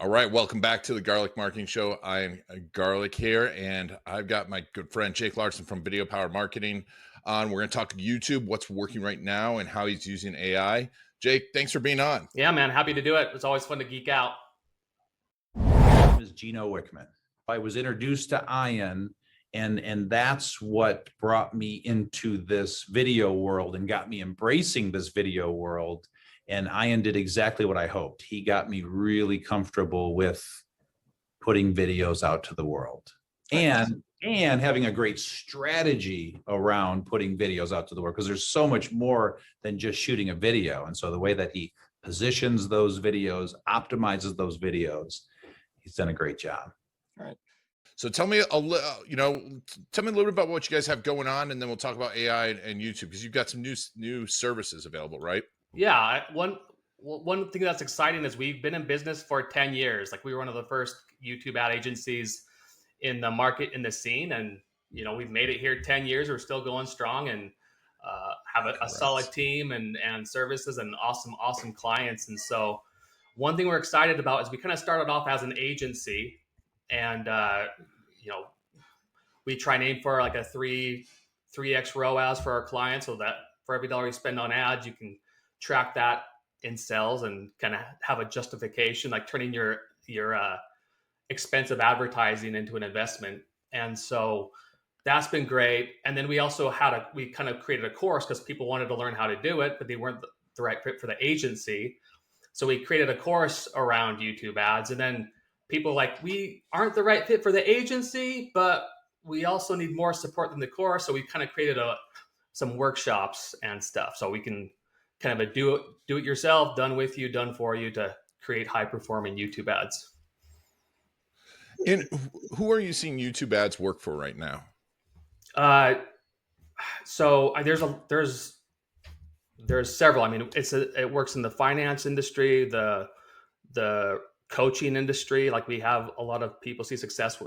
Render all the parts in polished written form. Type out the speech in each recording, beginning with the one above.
All right, welcome back to the Garlic Marketing Show. I'm Garlic here, and I've got my good friend Jake Larsen from Video Powered Marketing on. We're going to talk YouTube, what's working right now, and how he's using AI. Jake, thanks for being on. Yeah, man, happy to do it. It's always fun to geek out. My name is Gino Wickman. I was introduced to Ian, and that's what brought me into this video world and got me embracing this video world. And Ian did exactly what I hoped. He got me really comfortable with putting videos out to the world and having a great strategy around putting videos out to the world, because there's so much more than just shooting a video. And so the way that he positions those videos, optimizes those videos, he's done a great job. All right. So tell me a little bit about what you guys have going on, and then we'll talk about AI and YouTube, because you've got some new services available, right? Yeah, one thing that's exciting is we've been in business for 10 years. Like, we were one of the first YouTube ad agencies in the market, in the scene, and we've made it here 10 years. We're still going strong, and have a solid team and services and awesome clients. And so one thing we're excited about is we kind of started off as an agency, and we try and aim for like a 3x ROAS for our clients, so that for every dollar you spend on ads, you can track that in sales and kind of have a justification, like turning your expensive advertising into an investment. And so that's been great. And then we also we kind of created a course because people wanted to learn how to do it, but they weren't the right fit for the agency. So we created a course around YouTube ads, and then people like, we aren't the right fit for the agency, but we also need more support than the course. So we kind of created some workshops and stuff, so we can kind of a do it yourself, done with you, done for you, to create high performing YouTube ads. And who are you seeing YouTube ads work for right now? So there's several. I mean, it works in the finance industry, the coaching industry. Like, we have a lot of people see success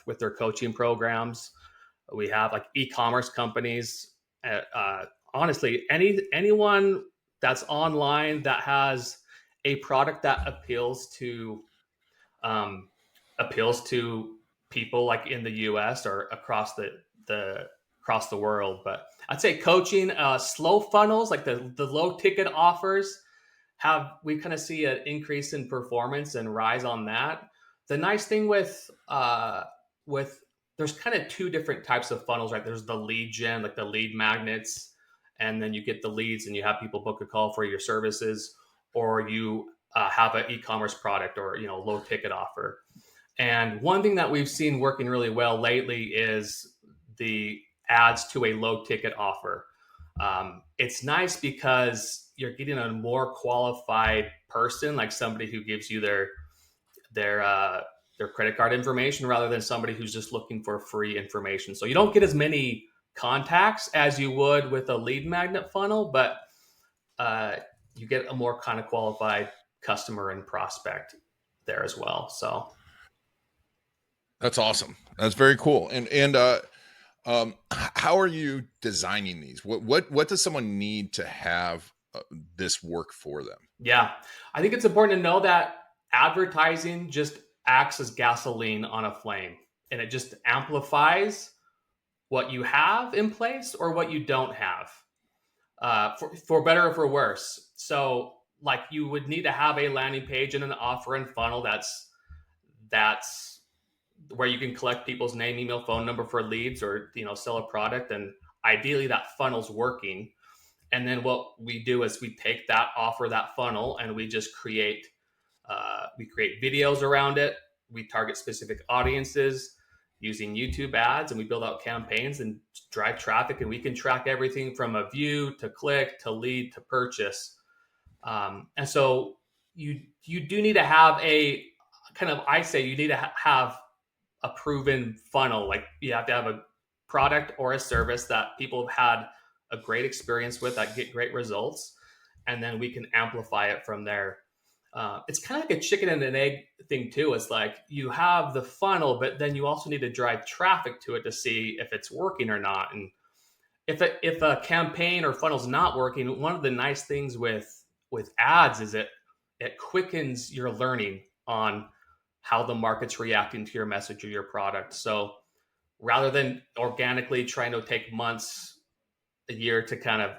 with their coaching programs. We have like e-commerce companies. Honestly, anyone that's online that has a product that appeals to people like in the US or across the world. But I'd say coaching, slow funnels, like the low ticket offers, we kind of see an increase in performance and rise on that. The nice thing with there's kind of two different types of funnels, right? There's the lead gen, like the lead magnets, and then you get the leads and you have people book a call for your services, or you have an e-commerce product or low ticket offer. And one thing that we've seen working really well lately is the ads to a low ticket offer. It's nice because you're getting a more qualified person, like somebody who gives you their credit card information, rather than somebody who's just looking for free information. So you don't get as many contacts as you would with a lead magnet funnel, but you get a more kind of qualified customer and prospect there as well. So that's awesome. That's very cool. And how are you designing these? What does someone need to have this work for them? Yeah, I think it's important to know that advertising just acts as gasoline on a flame, and it just amplifies what you have in place or what you don't have, for better or for worse. So like, you would need to have a landing page and an offer and funnel that's where you can collect people's name, email, phone number for leads, or sell a product. And ideally that funnel's working. And then what we do is we take that offer, that funnel, and we just create videos around it. We target specific audiences using YouTube ads, and we build out campaigns and drive traffic. And we can track everything from a view to click to lead to purchase. And so you do need to have you need to have a proven funnel. Like, you have to have a product or a service that people have had a great experience with, that get great results, and then we can amplify it from there. It's kind of like a chicken and an egg thing too. It's like, you have the funnel, but then you also need to drive traffic to it to see if it's working or not. And if a campaign or funnel's not working, one of the nice things with ads is it quickens your learning on how the market's reacting to your message or your product. So rather than organically trying to take months, a year to kind of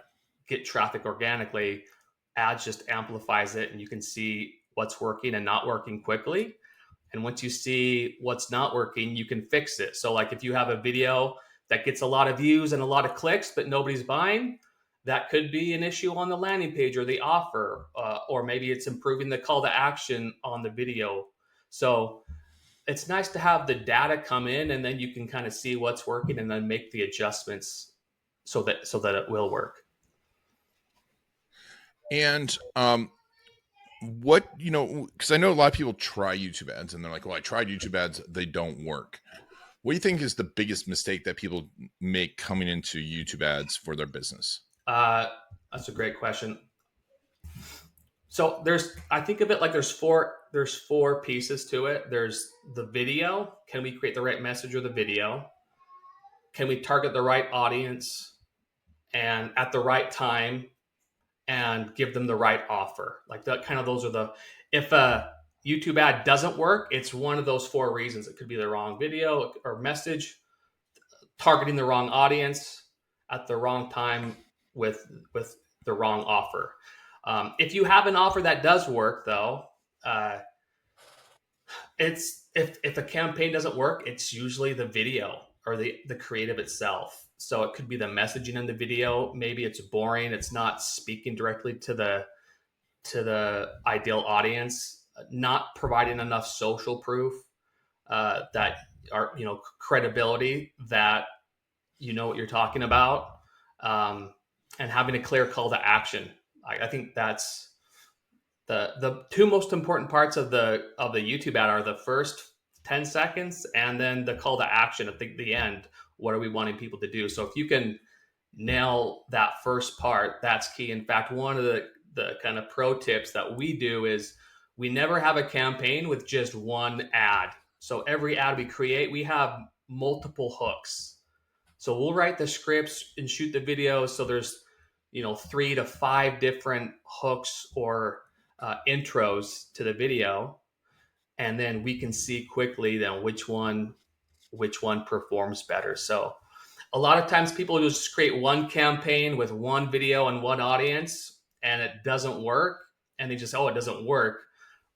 get traffic organically, ads just amplifies it, and you can see what's working and not working quickly. And once you see what's not working, you can fix it. So like if you have a video that gets a lot of views and a lot of clicks, but nobody's buying, that could be an issue on the landing page or the offer, or maybe it's improving the call to action on the video. So it's nice to have the data come in, and then you can kind of see what's working and then make the adjustments so that it will work. And what, because I know a lot of people try YouTube ads and they're like, well, I tried YouTube ads, they don't work. What do you think is the biggest mistake that people make coming into YouTube ads for their business? That's a great question. So I think of it like there's four pieces to it. There's the video. Can we create the right message with the video? Can we target the right audience and at the right time and give them the right offer? Like that kind of, those are if a YouTube ad doesn't work, it's one of those four reasons. It could be the wrong video or message, targeting the wrong audience at the wrong time with the wrong offer. If you have an offer that does work, though, it's if a campaign doesn't work, it's usually the video or the creative itself. So it could be the messaging in the video. Maybe it's boring. It's not speaking directly to the ideal audience. Not providing enough social proof that are credibility that you know what you're talking about, and having a clear call to action. I think that's the two most important parts of the YouTube ad are the first 10 seconds and then the call to action at the end. What are we wanting people to do? So if you can nail that first part, that's key. In fact, one of the kind of pro tips that we do is we never have a campaign with just one ad. So every ad we create, we have multiple hooks. So we'll write the scripts and shoot the videos. So there's 3 to 5 different hooks or intros to the video, and then we can see quickly then which one performs better. So a lot of times people just create one campaign with one video and one audience, and it doesn't work, and they just, it doesn't work,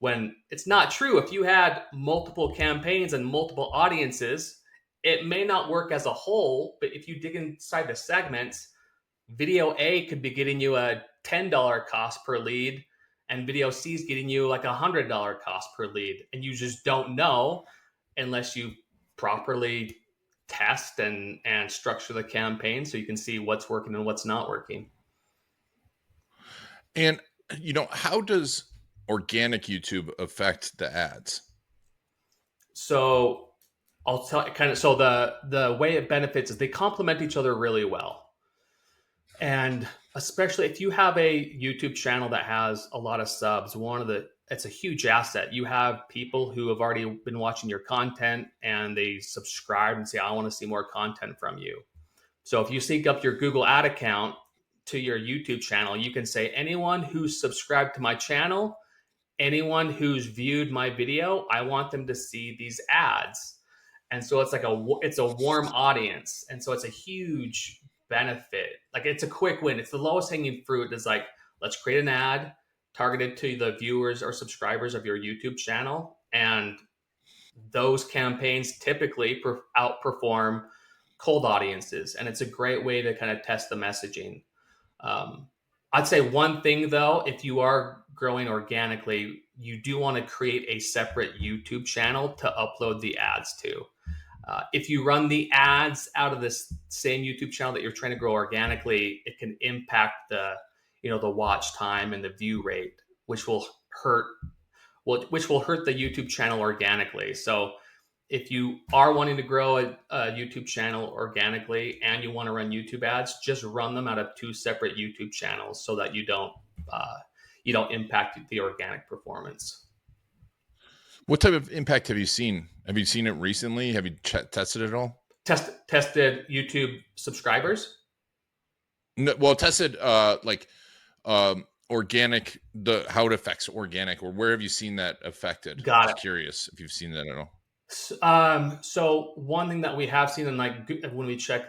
when it's not true. If you had multiple campaigns and multiple audiences, it may not work as a whole, but if you dig inside the segments, video A could be getting you a $10 cost per lead, and video C is getting you like $100 cost per lead. And you just don't know unless you properly test and structure the campaign so you can see what's working and what's not working. And, how does organic YouTube affect the ads? So I'll tell you so the way it benefits is they complement each other really well. And especially if you have a YouTube channel that has a lot of subs, it's a huge asset. You have people who have already been watching your content and they subscribe and say, I want to see more content from you. So if you sync up your Google ad account to your YouTube channel, you can say, anyone who's subscribed to my channel, anyone who's viewed my video, I want them to see these ads. And so it's it's a warm audience. And so it's a huge benefit. Like it's a quick win. It's the lowest hanging fruit. Is like, let's create an ad targeted to the viewers or subscribers of your YouTube channel. And those campaigns typically outperform cold audiences. And it's a great way to kind of test the messaging. I'd say one thing though, if you are growing organically, you do want to create a separate YouTube channel to upload the ads to. If you run the ads out of this same YouTube channel that you're trying to grow organically, it can impact the watch time and the view rate, which will hurt the YouTube channel organically. So if you are wanting to grow a YouTube channel organically and you want to run YouTube ads, just run them out of 2 separate YouTube channels so that you don't impact the organic performance. What type of impact have you seen? Have you seen it recently? Have you tested it all? Tested YouTube subscribers? No, well, tested organic, how it affects organic, or where have you seen that affected? Got Just it. curious if you've seen that at all. So one thing that we have seen in like when we check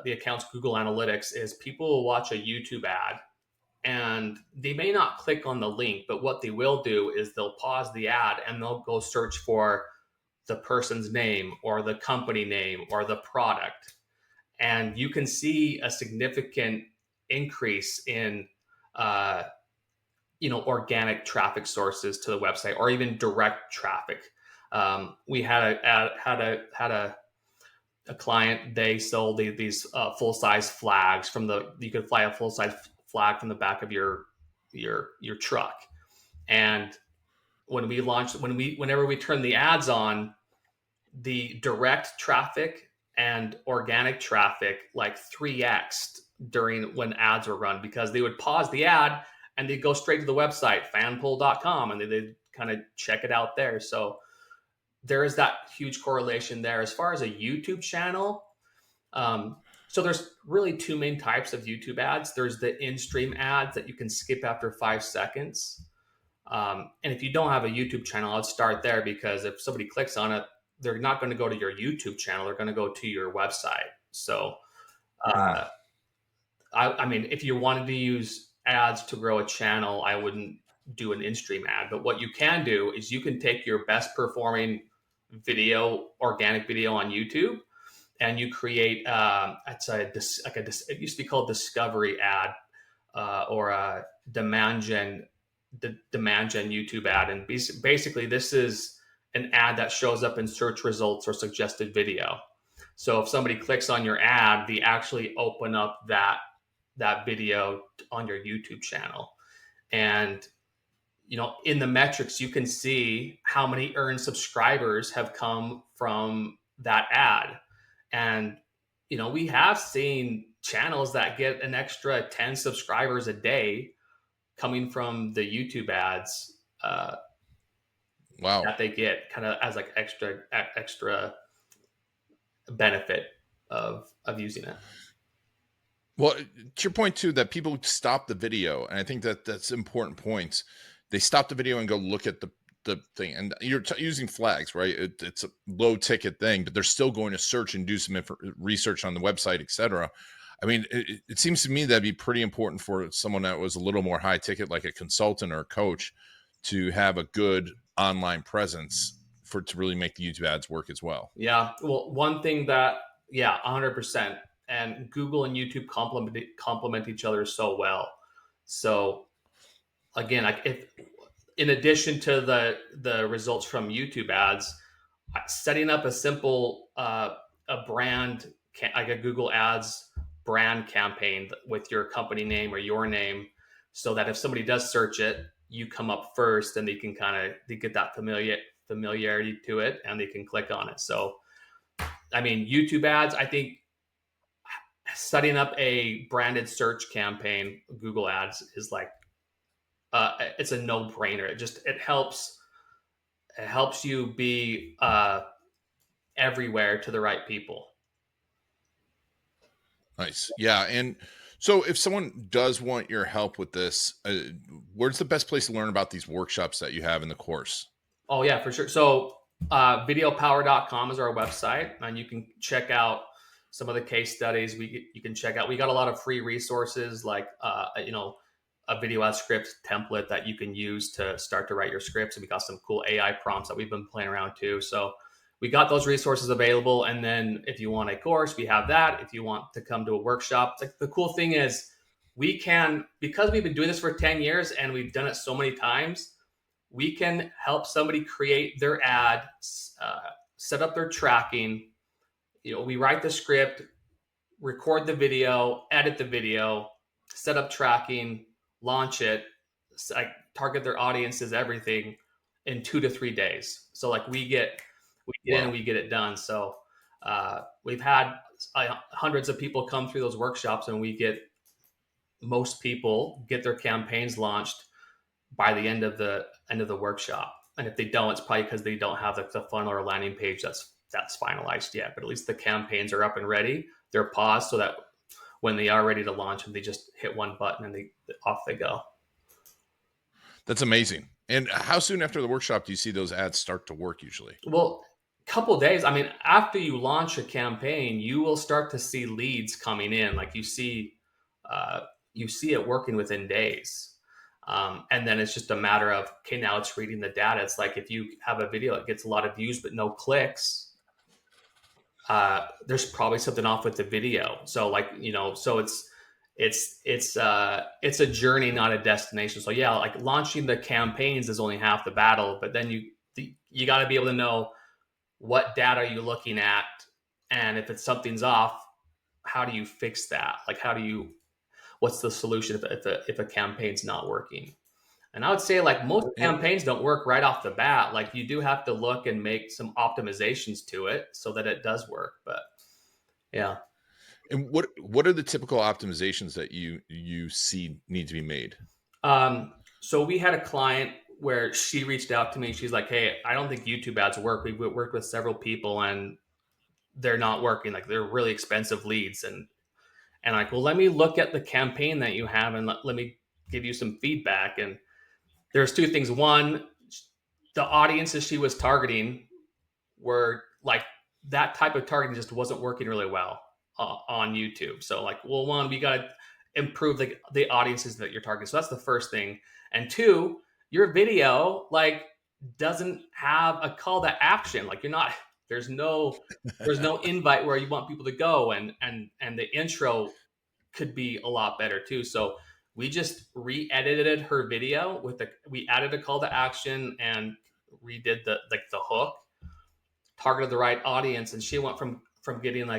the account's Google Analytics is people will watch a YouTube ad and they may not click on the link, but what they will do is they'll pause the ad and they'll go search for the person's name or the company name or the product. And you can see a significant increase in uh, organic traffic sources to the website or even direct traffic. We had a client. They sold these full size flags you could fly a full size flag from the back of your truck. And whenever we turn the ads on, the direct traffic and organic traffic like 3x during when ads were run, because they would pause the ad and they'd go straight to the website fanpool.com and they'd kind of check it out there. So there is that huge correlation there. As far as a YouTube channel, so there's really two main types of YouTube ads. There's the in-stream ads that you can skip after 5 seconds. And if you don't have a YouTube channel, I'd start there, because if somebody clicks on it, they're not going to go to your YouTube channel. They're going to go to your website. So, I mean, if you wanted to use ads to grow a channel, I wouldn't do an in-stream ad. But what you can do is you can take your best performing organic video on YouTube, and you create it used to be called discovery ad or a demand gen YouTube ad. And basically this is an ad that shows up in search results or suggested video. So if somebody clicks on your ad, they actually open up that video on your YouTube channel. And in the metrics, you can see how many earned subscribers have come from that ad. And we have seen channels that get an extra 10 subscribers a day coming from the YouTube ads Wow. that they get, kind of as like extra benefit of using it. Well, to your point too, that people stop the video, and I think that's important points. They stop the video and go look at the thing, and you're using flags, right? It's a low ticket thing, but they're still going to search and do some research on the website, etc. I mean, it seems to me that'd be pretty important for someone that was a little more high ticket, like a consultant or a coach, to have a good online presence to really make the YouTube ads work as well. Yeah. Well, one thing that, 100%. And Google and YouTube complement each other so well. So again, if in addition to the results from YouTube ads, setting up a simple a brand like a Google Ads brand campaign with your company name or your name, so that if somebody does search it, you come up first, and they get that familiarity to it, and they can click on it. So, I mean, YouTube ads, I think setting up a branded search campaign, Google ads, is like, it's a no-brainer. It helps you be everywhere to the right people. Nice. Yeah. And so if someone does want your help with this, where's the best place to learn about these workshops that you have in the course? Oh yeah, for sure. So videopower.com is our website, and you can check out some of the case studies. You can check out, we got a lot of free resources, like a video ad script template that you can use to start to write your scripts. And we got some cool AI prompts that we've been playing around too. So we got those resources available. And then if you want a course, we have that. If you want to come to a workshop, like, the cool thing is because we've been doing this for 10 years and we've done it so many times, we can help somebody create their ad, set up their tracking. We write the script, record the video, edit the video, set up tracking, launch it, target their audiences, everything in 2 to 3 days. So like we get in and we get it done. So we've had hundreds of people come through those workshops, and most people get their campaigns launched by the end of the workshop. And if they don't, it's probably because they don't have the funnel or landing page that's finalized yet. But at least the campaigns are up and ready. They're paused so that when they are ready to launch them, they just hit one button and off they go. That's amazing. And how soon after the workshop do you see those ads start to work usually? Well, couple days. I mean, after you launch a campaign, you will start to see leads coming in. Like uh, you see it working within days. And then it's just a matter of, okay, now it's reading the data. It's like if you have a video that gets a lot of views but no clicks, there's probably something off with the video. So like, so it's a journey, not a destination. So yeah, like launching the campaigns is only half the battle, but then you got to be able to know what data are you looking at, and if something's off, how do you fix that? Like what's the solution if a campaign's not working? And I would say like most And, campaigns don't work right off the bat. Like you do have to look and make some optimizations to it so that it does work. But yeah. and what are the typical optimizations that you see need to be made? So we had a client where she reached out to me. She's like, "Hey, I don't think YouTube ads work. We've worked with several people and they're not working. Like they're really expensive leads." And like, well, let me look at the campaign that you have and let me give you some feedback. And there's two things. One, the audiences she was targeting were like that type of targeting just wasn't working really well on YouTube. So like, well, one, we got to improve the audiences that you're targeting. So that's the first thing. And two, your video like doesn't have a call to action. Like you're not, there's no invite where you want people to go, and the intro could be a lot better too. So we just re-edited her video we added a call to action and redid the hook, targeted the right audience, and she went from getting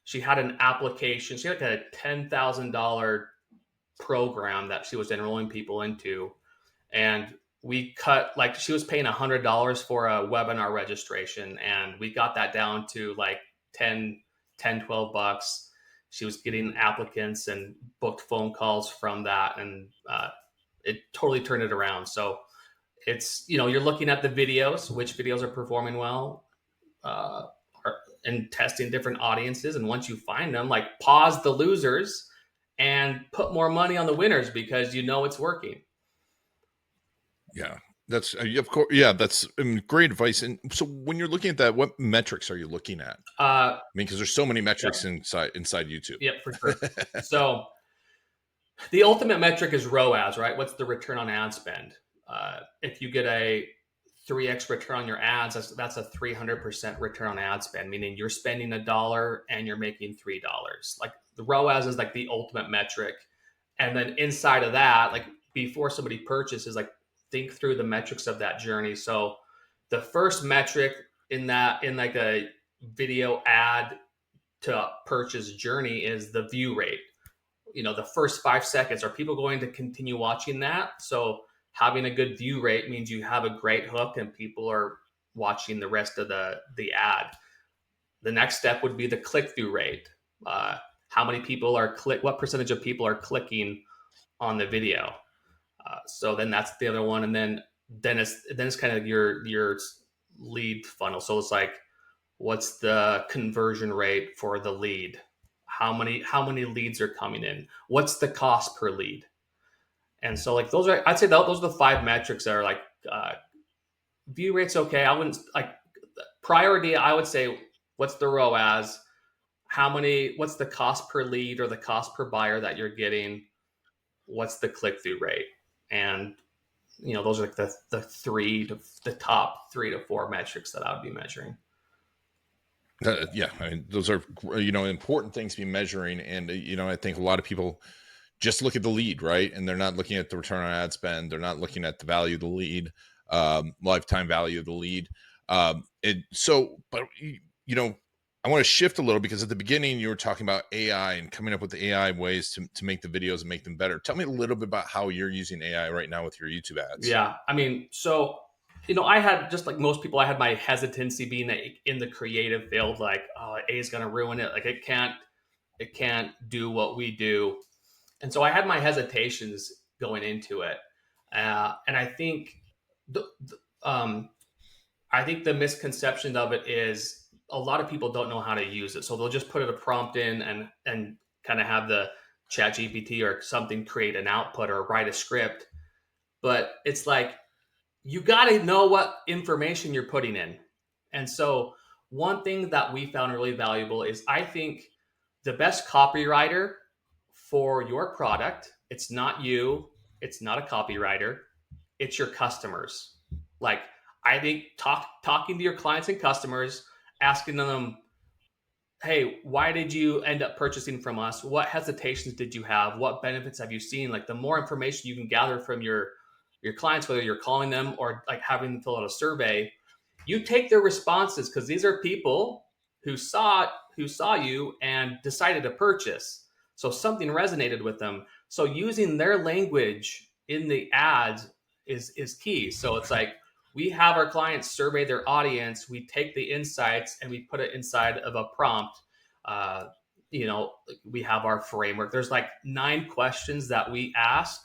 she had an application, she had like a $10,000 program that she was enrolling people into, and we cut, like she was paying $100 for a webinar registration, and we got that down to like 12 bucks. She was getting applicants and booked phone calls from that, and it totally turned it around. So it's, you're looking at the videos, which videos are performing well, uh, and testing different audiences. And once you find them, like pause the losers and put more money on the winners because it's working. Yeah, that's of course. Yeah, that's great advice. And so, when you're looking at that, what metrics are you looking at? Uh, I mean, because there's so many yep, metrics inside YouTube. yep, for sure. So the ultimate metric is ROAS, right? What's the return on ad spend? If you get a 3x return on your ads, that's a 300% return on ad spend, meaning you're spending $1 and you're making $3. Like the ROAS is like the ultimate metric. And then inside of that, like before somebody purchases, like think through the metrics of that journey. So the first metric in like a video ad to purchase journey is the view rate. The first 5 seconds, are people going to continue watching that? So having a good view rate means you have a great hook and people are watching the rest of the ad. The next step would be the click-through rate. How many people what percentage of people are clicking on the video? So then that's the other one. And then it's kind of your lead funnel. So it's like, what's the conversion rate for the lead? How many leads are coming in? What's the cost per lead? And so like I'd say those are the 5 metrics that are like, view rate's okay. I wouldn't like priority. I would say, what's the ROAS? What's the cost per lead or the cost per buyer that you're getting? What's the click-through rate? And those are like the top 3 to 4 metrics that I would be measuring. Yeah, I mean, those are important things to be measuring, and I think a lot of people just look at the lead, right? And they're not looking at the return on ad spend. They're not looking at the value of the lead, lifetime value of the lead. But I want to shift a little, because at the beginning you were talking about AI and coming up with the AI ways to make the videos and make them better. Tell me a little bit about how you're using AI right now with your YouTube ads. Yeah, I mean, so I had, just like most people, I had my hesitancy being in the creative field, like, oh, A is going to ruin it. Like it can't do what we do. And so I had my hesitations going into it. And I think the misconception of it is a lot of people don't know how to use it. So they'll just put a prompt in and kind of have the Chat GPT or something create an output or write a script. but it's like, you got to know what information you're putting in. And so one thing that we found really valuable is, I think the best copywriter for your product, it's not you, it's not a copywriter, it's your customers. Like, I think talking to your clients and customers, asking them, hey, why did you end up purchasing from us? What hesitations did you have? What benefits have you seen? Like, the more information you can gather from your clients, whether you're calling them or like having them fill out a survey, you take their responses, because these are people who saw you and decided to purchase. So something resonated with them. So using their language in the ads is key. So it's like, we have our clients survey their audience, we take the insights and we put it inside of a prompt. Uh, we have our framework. There's like 9 questions that we ask,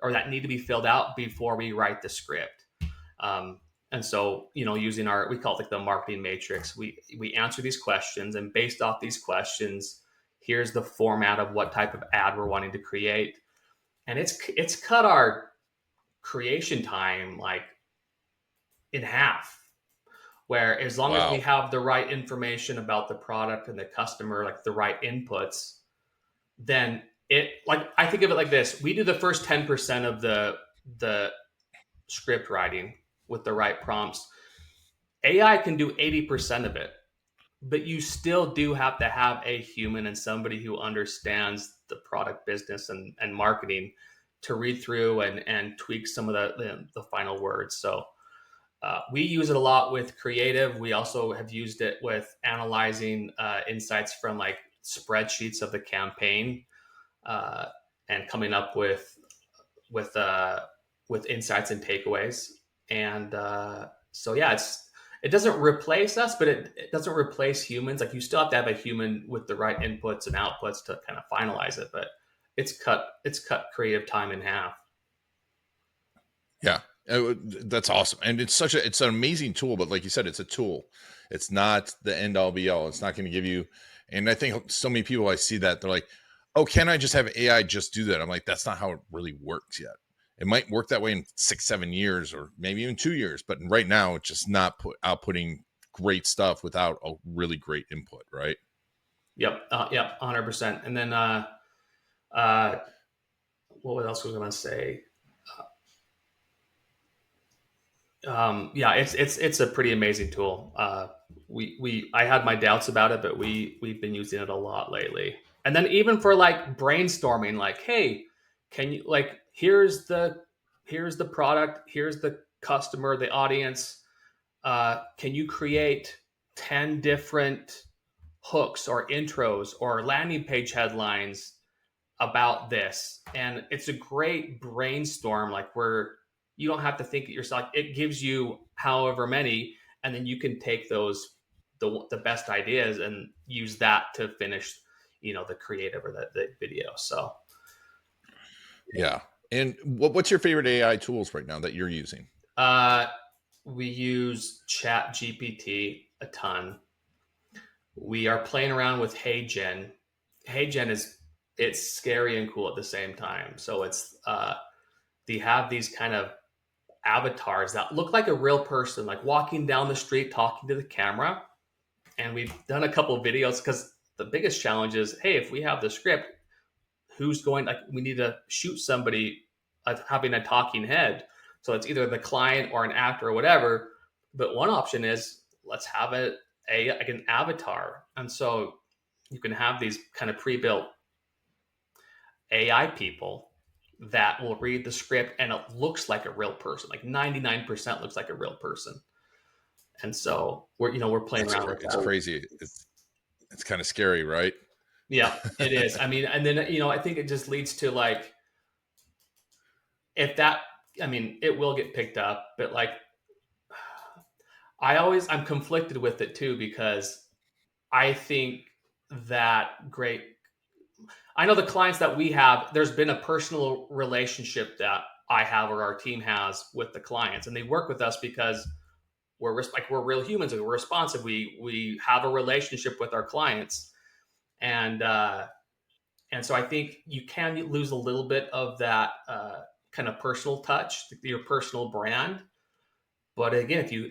or that need to be filled out before we write the script. And so, using we call it like the marketing matrix, we answer these questions, and based off these questions, here's the format of what type of ad we're wanting to create. And it's cut our creation time like in half, where as long as we Wow. have the right information about the product and the customer, like the right inputs, then I think of it like this: we do the first 10% of the script writing with the right prompts. AI can do 80% of it, but you still do have to have a human and somebody who understands the product business and marketing to read through and tweak some of the final words. So we use it a lot with creative. We also have used it with analyzing insights from like spreadsheets of the campaign, and coming up with insights and takeaways. And so yeah, it doesn't replace us, but it doesn't replace humans. Like, you still have to have a human with the right inputs and outputs to kind of finalize it, but it's cut creative time in half. Yeah. That's awesome. And it's an amazing tool, but like you said, it's a tool. It's not the end all be all. It's not going to give you, and I think so many people, I see that they're like, oh, can I just have AI just do that? I'm like, that's not how it really works yet. It might work that way in 6-7 years, or maybe even 2 years, but right now it's just not outputting great stuff without a really great input. Right. Yep. 100%. And then what else was I going to say? Yeah, it's a pretty amazing tool. I had my doubts about it, but we've been using it a lot lately. And then even for like brainstorming, like, hey, can you, like, here's the product, here's the customer, the audience. Can you create 10 different hooks or intros or landing page headlines about this? And it's a great brainstorm, like, where you don't have to think it yourself. It gives you however many, and then you can take those the best ideas and use that to finish the creative or the video. So Yeah. And what's your favorite AI tools right now that you're using? we use Chat GPT a ton. We are playing around with HeyGen. HeyGen it's scary and cool at the same time. So it's they have these kind of avatars that look like a real person, like walking down the street talking to the camera. And we've done a couple of videos, because the biggest challenge is, hey, if we have the script, we need to shoot somebody having a talking head. So it's either the client or an actor or whatever. But one option is, let's have like an avatar. And so you can have these kind of pre-built AI people that will read the script, and it looks like a real person. Like 99% looks like a real person. And so we're playing around with that. It's crazy. It's kind of scary, right? Yeah, it is. I mean, and then I think it just leads to, like, it will get picked up, but like, I'm conflicted with it too, because I think that I know the clients that we have, there's been a personal relationship that I have, or our team has, with the clients, and they work with us because we're real humans, and we're responsive. We have a relationship with our clients, and so I think you can lose a little bit of that kind of personal touch, your personal brand. But again, if you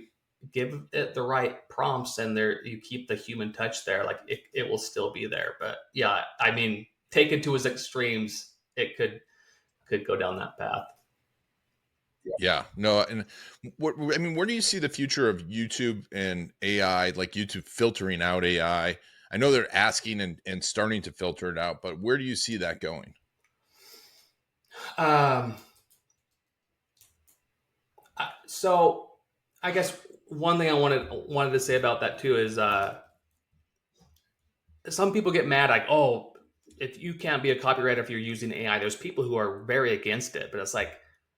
give it the right prompts and you keep the human touch there, like it will still be there. But yeah, I mean, taken to its extremes, it could go down that path. Yeah, no, and I mean, where do you see the future of YouTube and AI, like YouTube filtering out AI? I know they're asking and starting to filter it out, but where do you see that going? Um, so I guess one thing I wanted to say about that too is some people get mad like, oh, if you can't be a copywriter if you're using AI. There's people who are very against it, but it's like,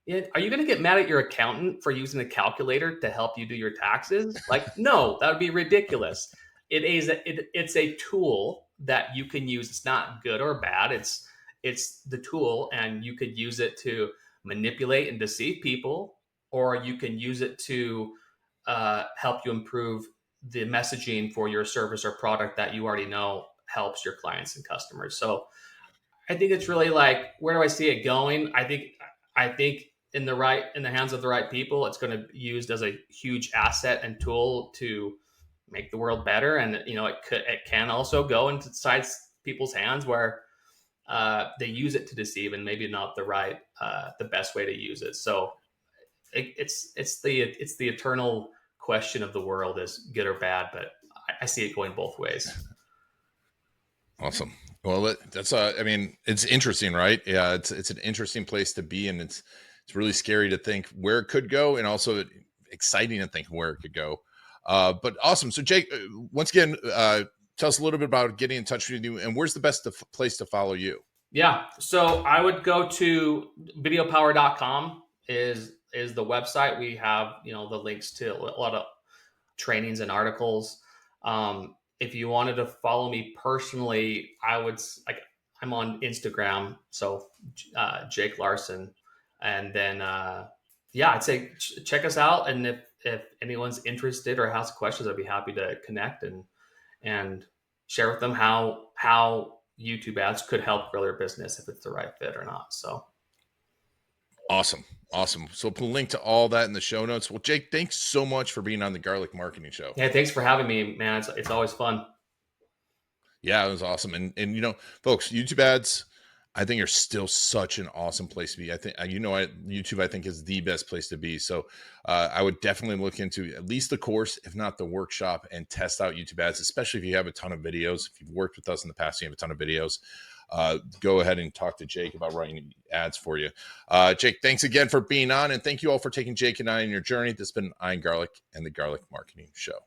yeah, are you going to get mad at your accountant for using a calculator to help you do your taxes? Like, no, that would be ridiculous. It's a tool that you can use. It's not good or bad. It's the tool, and you could use it to manipulate and deceive people, or you can use it to help you improve the messaging for your service or product that you already know helps your clients and customers. So I think it's really like, where do I see it going? I think in the hands of the right people, it's going to be used as a huge asset and tool to make the world better. And it can also go into people's hands where they use it to deceive, and maybe not the best way to use it. So it's the eternal question of the world, is good or bad, but I see it going both ways. Awesome. Well, that's I mean, it's interesting, right? Yeah, it's an interesting place to be, and it's really scary to think where it could go, and also exciting to think where it could go. But awesome. So Jake, once again, tell us a little bit about getting in touch with you, and where's the best place to follow you? Yeah. So I would go to videopower.com is the website. We have, the links to a lot of trainings and articles. If you wanted to follow me personally, I'm on Instagram. So Jake Larsen. And then, I'd say check us out. And if anyone's interested or has questions, I'd be happy to connect and share with them how YouTube ads could help grow their business, if it's the right fit or not. So awesome. So we'll link to all that in the show notes. Well, Jake, thanks so much for being on the Garlic Marketing Show. yeah, thanks for having me, man. It's always fun. Yeah, it was awesome. And folks, YouTube ads, I think, are still such an awesome place to be. I think, YouTube, I think, is the best place to be. So I would definitely look into at least the course, if not the workshop, and test out YouTube ads, especially if you have a ton of videos. If you've worked with us in the past, you have a ton of videos. Go ahead and talk to Jake about writing ads for you. Jake, thanks again for being on, and thank you all for taking Jake and I on your journey. This has been Iron Garlic and the Garlic Marketing Show.